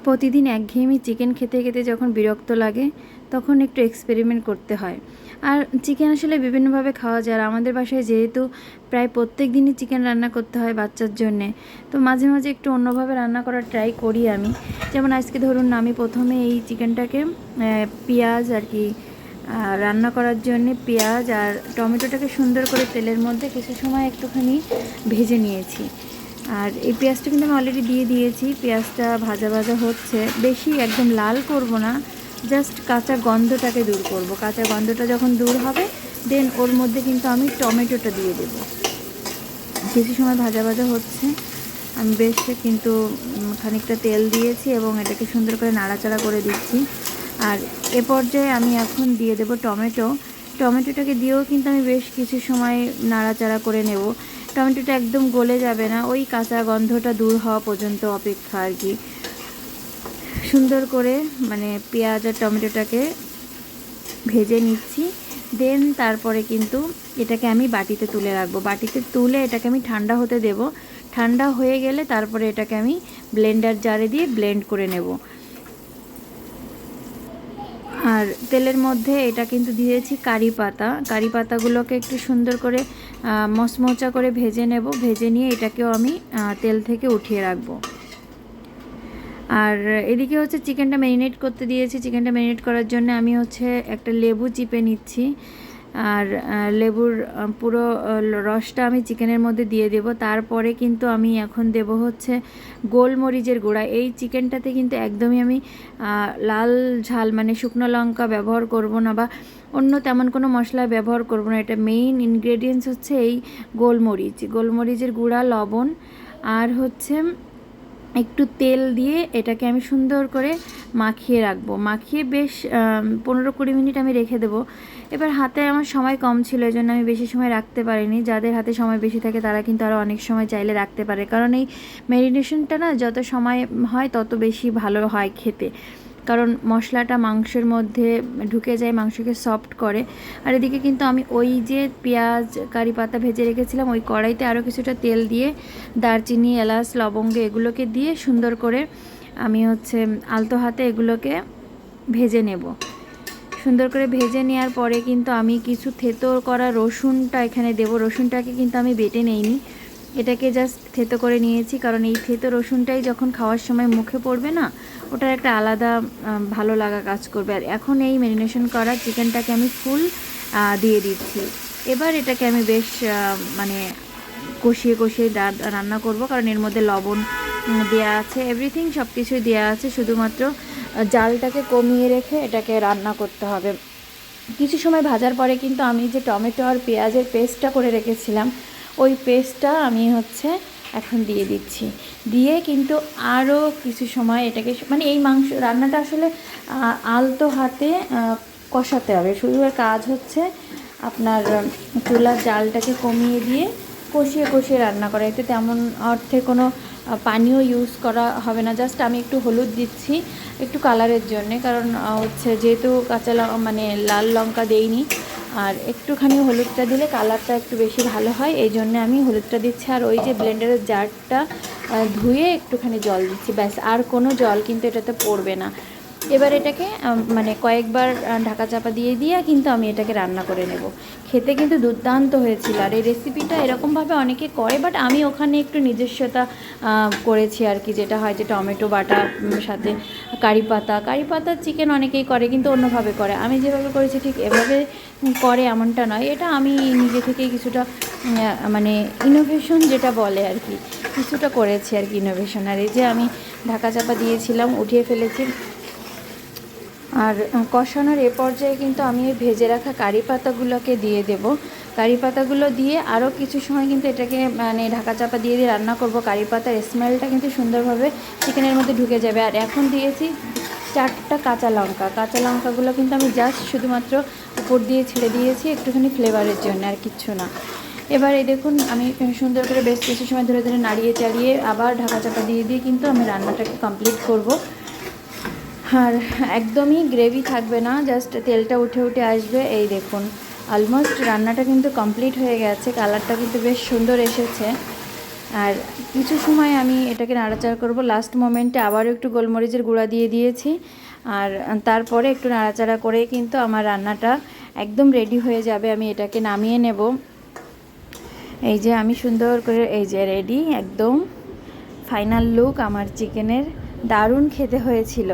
প্রতিদিন একঘেয়েমি চিকেন খেতে খেতে যখন বিরক্ত লাগে তখন একটু এক্সপেরিমেন্ট করতে হয়। আর চিকেন আসলে বিভিন্নভাবে খাওয়া যায়, আর আমাদের বাসায় যেহেতু প্রায় প্রত্যেক দিনই চিকেন রান্না করতে হয় বাচ্চার জন্যে, তো মাঝে মাঝে একটু অন্যভাবে রান্না করার ট্রাই করি আমি। যেমন আজকে ধরুন না, আমি প্রথমে এই চিকেনটাকে পেঁয়াজ আর কি রান্না করার জন্য পেঁয়াজ আর টমেটোটাকে সুন্দর করে তেলের মধ্যে কিছু সময় একটুখানি ভেজে নিয়েছি। আর এই পেঁয়াজটা কিন্তু আমি অলরেডি দিয়ে দিয়েছি। পেঁয়াজটা ভাজা ভাজা হচ্ছে, বেশি একদম লাল করব না, জাস্ট কাঁচা গন্ধটাকে দূর করব। কাঁচা গন্ধটা যখন দূর হবে দেন ওর মধ্যে কিন্তু আমি টমেটোটা দিয়ে দেব। কিছু সময় ভাজা ভাজা হচ্ছে, আমি বেশ কিন্তু খানিকটা তেল দিয়েছি এবং এটাকে সুন্দর করে নাড়াচাড়া করে দিচ্ছি। আর এ পর্যায়ে আমি এখন দিয়ে দেব টমেটো। টমেটোটাকে দিয়েও কিন্তু আমি বেশ কিছু সময় নাড়াচাড়া করে নেব। টমেটোটা একদম গলে যাবে না, ওই কাঁচা গন্ধটা দূর হওয়া পর্যন্ত অপেক্ষা আর কি। সুন্দর করে মানে পেঁয়াজ আর টমেটোটাকে ভেজে নিচ্ছি। দেন তারপরে কিন্তু এটাকে আমি বাটিতে তুলে রাখবো। বাটিতে তুলে এটাকে আমি ঠান্ডা হতে দেব। ঠান্ডা হয়ে গেলে তারপরে এটাকে আমি ব্লেন্ডার জারে দিয়ে ব্লেন্ড করে নেব। আর তেলের মধ্যে এটা কিন্তু দিয়েছি কারি পাতা। কারি পাতাগুলোকে একটু সুন্দর করে মচমচা করে ভেজে নেব। ভেজে নিয়ে এটাকেও আমি তেল থেকে উঠিয়ে রাখবো। আর এদিকে হচ্ছে চিকেনটা ম্যারিনেট করতে দিয়েছি। চিকেনটা ম্যারিনেট করার জন্য আমি হচ্ছে একটা লেবু চিপে নিচ্ছি। আর লেবুর পুরো রসটা আমি চিকেনের মধ্যে দিয়ে দেব। তারপরে কিন্তু আমি এখন দেব হচ্ছে গোলমরিচের গুঁড়া। এই চিকেনটাতে কিন্তু একদমই আমি লাল ঝাল মানে শুকনো লঙ্কা ব্যবহার করব না, বা অন্য তেমন কোনো মশলা ব্যবহার করব না। এটা মেইন ইনগ্রেডিয়েন্টস হচ্ছে এই গোলমরিচের গুঁড়া, লবণ আর হচ্ছে একটু তেল দিয়ে এটাকে আমি সুন্দর করে মাখিয়ে রাখবো। মাখিয়ে বেশ 15-20 মিনিট আমি রেখে দেবো। এবার হাতে আমার সময় কম ছিল, এই জন্য আমি বেশি সময় রাখতে পারিনি। যাদের হাতে সময় বেশি থাকে তারা কিন্তু আরও অনেক সময় চাইলে রাখতে পারে, কারণ এই ম্যারিনেশনটা না যত সময় হয় তত বেশি ভালো হয় খেতে, কারণ মশলাটা মাংসের মধ্যে ঢুকে যায়, মাংসকে সফট করে। আর এদিকে কিন্তু আমি ওই যে পেঁয়াজ কারি পাতা ভেজে রেখেছিলাম ওই কড়াইতে আরও কিছুটা তেল দিয়ে দারচিনি, এলাচ, লবঙ্গ এগুলোকে দিয়ে সুন্দর করে আমি হচ্ছে আলতো হাতে এগুলোকে ভেজে নেব। সুন্দর করে ভেজে নেওয়ার পরে কিন্তু আমি কিছু থেতো করা রসুনটা এখানে দেব। রসুনটাকে কিন্তু আমি বেটে নেইনি, এটাকে জাস্ট থেতো করে নিয়েছি, কারণ এই থেতো রসুনটাই যখন খাওয়ার সময় মুখে পড়বে না, ওটার একটা আলাদা ভালো লাগা কাজ করবে। আর এখন এই ম্যারিনেশন করা চিকেনটাকে আমি ফুল দিয়ে দিচ্ছি। এবার এটাকে আমি বেশ মানে কষিয়ে কষিয়ে রান্না করব, কারণ এর মধ্যে লবণ দেওয়া আছে, এভরিথিং সব কিছুই দেওয়া আছে, শুধুমাত্র জালটাকে কমিয়ে রেখে এটাকে রান্না করতে হবে। কিছু সময় ভাজার পরে কিন্তু আমি যে টমেটো আর পেঁয়াজের পেস্টটা করে রেখেছিলাম ওই পেস্টটা আমি হচ্ছে এখন দিয়ে দিচ্ছি। দিয়ে কিন্তু আরও কিছু সময় এটাকে মানে এই মাংস রান্নাটা আসলে আলতো হাতে কষাতে হবে। শুধু কাজ হচ্ছে আপনার চুলার জালটাকে কমিয়ে দিয়ে কষিয়ে কষিয়ে রান্না করা। এতে তেমন অর্থে কোনো পানিও ইউজ করা হবে না। জাস্ট আমি একটু হলুদ দিচ্ছি একটু কালারের জন্যে, কারণ হচ্ছে যেহেতু মানে লাল লঙ্কা দেইনি, আর একটুখানি হলুদটা দিলে কালারটা একটু বেশি ভালো হয়, এই জন্য আমি হলুদটা দিচ্ছি। আর ওই যে ব্লেন্ডারের জারটা ধুয়ে একটুখানি জল দিচ্ছি, ব্যাস, আর কোনো জল কিন্তু এটাতে পড়বে না। এবার এটাকে মানে কয়েকবার ঢাকা চাপা দিয়ে দিয়ে কিন্তু আমি এটাকে রান্না করে নেব। খেতে কিন্তু দুর্দান্ত হয়েছিল। আর এই রেসিপিটা এরকমভাবে অনেকে করে, বাট আমি ওখানে একটু নিজস্বতা করেছি আর কি, যেটা হয় যে টমেটো বাটা সাথে কারি পাতা চিকেন অনেকেই করে কিন্তু অন্যভাবে করে, আমি যেভাবে করেছি ঠিক এভাবে করে এমনটা নয়। এটা আমি নিজে থেকেই কিছুটা মানে ইনোভেশন যেটা বলে আর কি, কিছুটা করেছি আর কি ইনোভেশন। আর এই যে আমি ঢাকা চাপা দিয়েছিলাম, উঠিয়ে ফেলেছি। আর কষানোর এ পর্যায়ে কিন্তু আমি ভেজে রাখা কারি পাতাগুলোকে দিয়ে দেব। কারি পাতাগুলো দিয়ে আরও কিছু সময় কিন্তু এটাকে মানে ঢাকা চাপা দিয়ে দিয়ে রান্না করব। কারি পাতার স্মেলটা কিন্তু সুন্দরভাবে চিকেনের মধ্যে ঢুকে যাবে। আর এখন দিয়েছি 4টা কাঁচা লঙ্কাগুলো কিন্তু আমি জাস্ট শুধুমাত্র উপর দিয়ে ছেড়ে দিয়েছি একটুখানি ফ্লেভারের জন্য, আর কিচ্ছু না। এবার এই দেখুন আমি সুন্দর করে বেশ কিছু সময় ধরে ধরে নাড়িয়ে চাড়িয়ে আবার ঢাকা চাপা দিয়ে দিয়ে কিন্তু আমি রান্নাটাকে কমপ্লিট করব। আর একদমই গ্রেভি থাকবে না, জাস্ট তেলটা উঠে উঠে আসবে। এই দেখুন অলমোস্ট রান্নাটা কিন্তু কমপ্লিট হয়ে গেছে, কালারটা কিন্তু বেশ সুন্দর এসেছে। আর কিছু সময় আমি এটাকে নাড়াচাড়া করব। লাস্ট মোমেন্টে আবারও একটু গোলমরিচের গুঁড়া দিয়ে দিয়েছি। আর তারপরে একটু নাড়াচাড়া করে কিন্তু আমার রান্নাটা একদম রেডি হয়ে যাবে। আমি এটাকে নামিয়ে নেব। এই যে আমি সুন্দর করে এই যে রেডি, একদম ফাইনাল লুক আমার চিকেনের। দারুণ খেতে হয়েছিল।